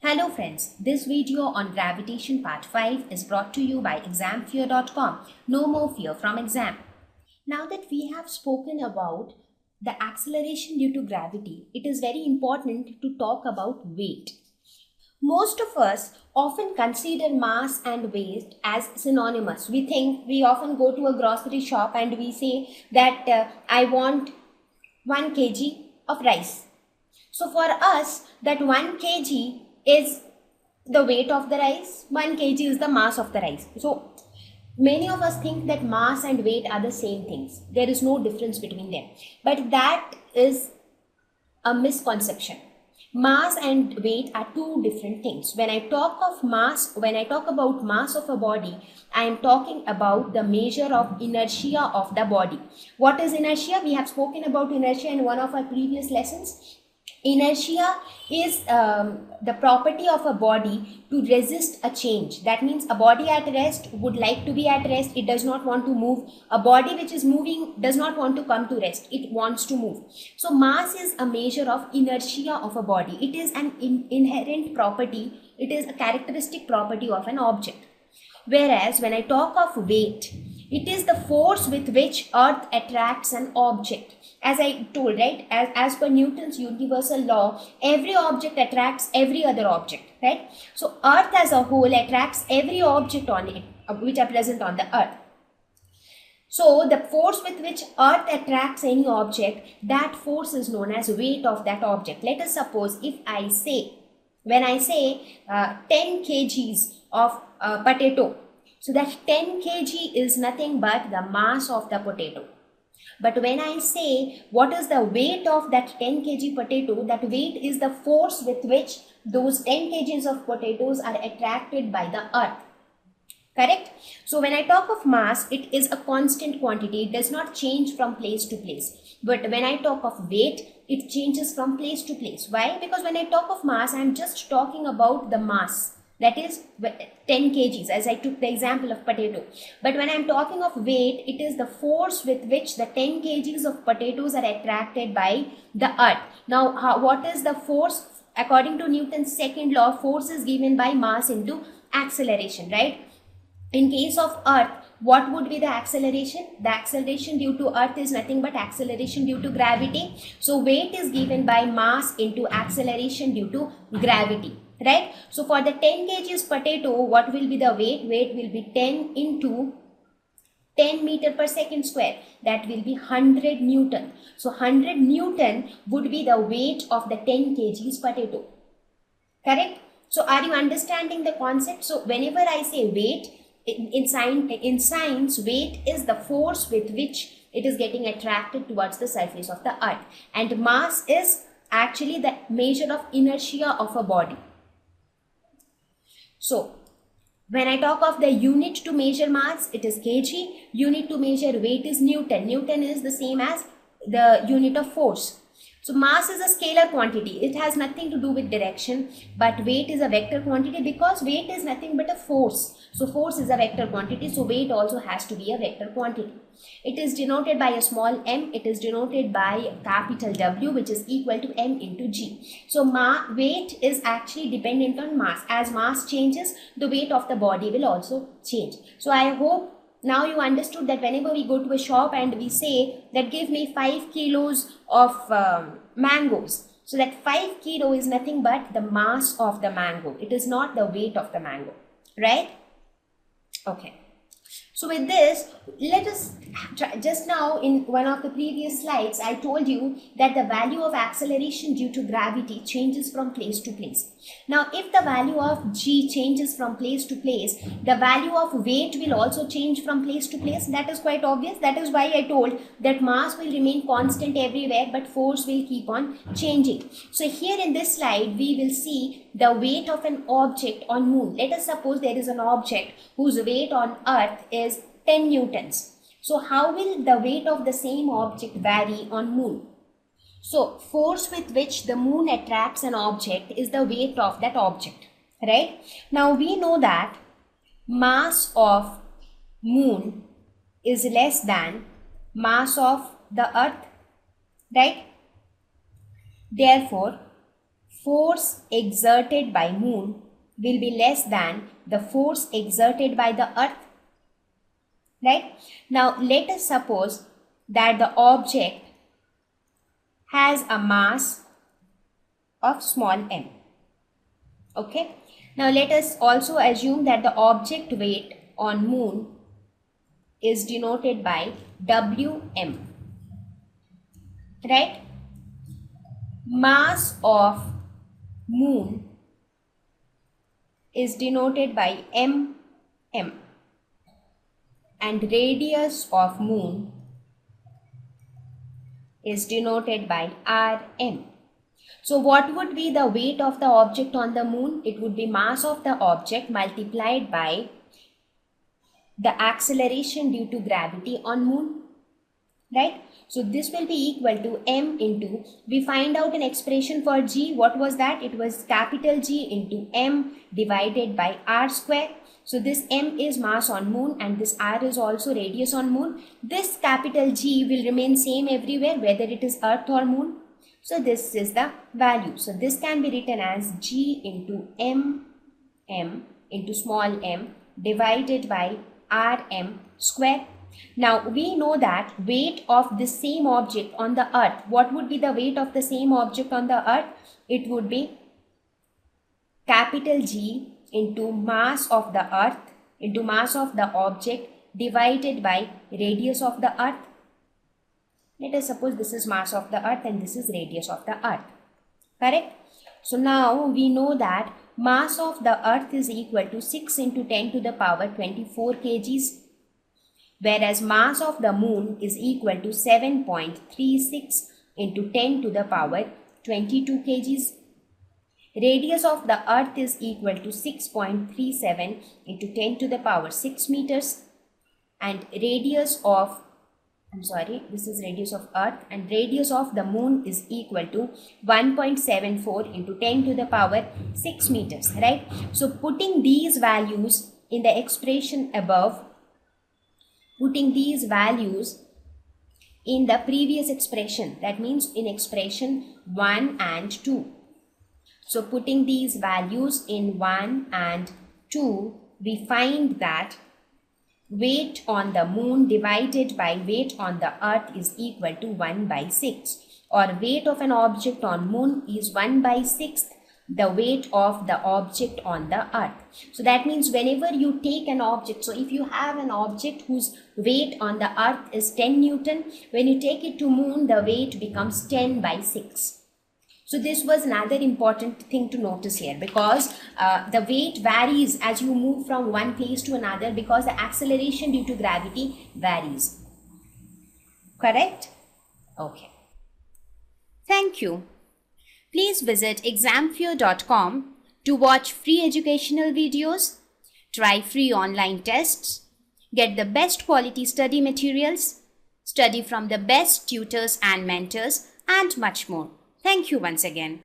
Hello friends, this video on gravitation part 5 is brought to you by examfear.com. No more fear from exam. Now that we have spoken about the acceleration due to gravity, it is very important to talk about weight. Most of us often consider mass and weight as synonymous. We often go to a grocery shop and we say that I want 1 kg of rice. So for us, that 1 kg is the weight of the rice, 1 kg is the mass of the rice. So many of us think that mass and weight are the same things. There is no difference between them. But that is a misconception. Mass and weight are two different things. When I talk about mass of a body, I am talking about the measure of inertia of the body. What is inertia? We have spoken about inertia in one of our previous lessons. Inertia is the property of a body to resist a change. That means a body at rest would like to be at rest. It does not want to move. A body which is moving does not want to come to rest. It wants to move. So mass is a measure of inertia of a body. It is an inherent property. It is a characteristic property of an object. Whereas when I talk of weight, it is the force with which Earth attracts an object. As I told, right, as per Newton's universal law, every object attracts every other object, right? So Earth as a whole attracts every object on it, which are present on the Earth. So the force with which Earth attracts any object, that force is known as weight of that object. Let us suppose when I say 10 kgs of potato, so that 10 kg is nothing but the mass of the potato. But when I say what is the weight of that 10 kg potato, that weight is the force with which those 10 kgs of potatoes are attracted by the earth. Correct? So when I talk of mass, it is a constant quantity. It does not change from place to place. But when I talk of weight, it changes from place to place. Why? Because when I talk of mass, I am just talking about the mass. That is 10 kgs, as I took the example of potato. But when I am talking of weight, it is the force with which the 10 kgs of potatoes are attracted by the earth. Now, what is the force? According to Newton's second law, force is given by mass into acceleration, right? In case of earth, what would be the acceleration? The acceleration due to earth is nothing but acceleration due to gravity. So weight is given by mass into acceleration due to gravity. Right? So for the 10 kgs potato, what will be the weight? Weight will be 10 into 10 meter per second square. That will be 100 Newton. So 100 Newton would be the weight of the 10 kgs potato. Correct? So are you understanding the concept? So whenever I say weight, in science, weight is the force with which it is getting attracted towards the surface of the earth. And mass is actually the measure of inertia of a body. So, when I talk of the unit to measure mass, it is kg. Unit to measure weight is Newton. Newton is the same as the unit of force. So, mass is a scalar quantity. It has nothing to do with direction. But weight is a vector quantity because weight is nothing but a force. So, force is a vector quantity. So, weight also has to be a vector quantity. It is denoted by a small m. It is denoted by capital W, which is equal to m into g. So weight is actually dependent on mass. As mass changes, the weight of the body will also change. So I hope now you understood that whenever we go to a shop and we say that give me 5 kilos of mangoes. So that 5 kilo is nothing but the mass of the mango. It is not the weight of the mango. Right? Okay. So with this, let us just now in one of the previous slides, I told you that the value of acceleration due to gravity changes from place to place. Now, if the value of g changes from place to place, the value of weight will also change from place to place. That is quite obvious. That is why I told that mass will remain constant everywhere, but force will keep on changing. So here in this slide, we will see the weight of an object on moon. Let us suppose there is an object whose weight on earth is 10 newtons. So how will the weight of the same object vary on moon? So force with which the moon attracts an object is the weight of that object, right? Now we know that mass of moon is less than mass of the earth, right? Therefore, force exerted by moon will be less than the force exerted by the earth. Right? Now let us suppose that the object has a mass of small m. Okay. Now let us also assume that the object weight on moon is denoted by Wm. Right? Mass of moon is denoted by mm and radius of moon is denoted by Rm. So what would be the weight of the object on the moon? It would be mass of the object multiplied by the acceleration due to gravity on moon. Right? So this will be equal to m into, we find out an expression for g. What was that? It was capital G into m divided by r square. So this m is mass on moon and this r is also radius on moon. This capital G will remain same everywhere, whether it is earth or moon. So this is the value. So this can be written as g into m into small m divided by rm square. Now we know that weight of the same object on the earth. What would be the weight of the same object on the earth? It would be capital G into mass of the earth into mass of the object divided by radius of the earth. Let us suppose this is mass of the earth and this is radius of the earth. Correct? So now we know that mass of the earth is equal to 6 into 10 to the power 24 kgs. Whereas mass of the moon is equal to 7.36 into 10 to the power 22 kgs. Radius of the earth is equal to 6.37 into 10 to the power 6 meters. And radius of, this is radius of earth, and radius of the moon is equal to 1.74 into 10 to the power 6 meters. Right? So putting these values in the expression above, putting these values in the previous expression, that means in expression 1 and 2. So putting these values in 1 and 2, we find that weight on the moon divided by weight on the earth is equal to 1 by 6, or weight of an object on moon is 1 by 6 the weight of the object on the earth. So that means whenever you take an object, so if you have an object whose weight on the earth is 10 Newton, when you take it to moon, the weight becomes 10 by 6. So this was another important thing to notice here, because the weight varies as you move from one place to another, because the acceleration due to gravity varies. Correct? Okay. Thank you. Please visit examfear.com to watch free educational videos, try free online tests, get the best quality study materials, study from the best tutors and mentors, and much more. Thank you once again.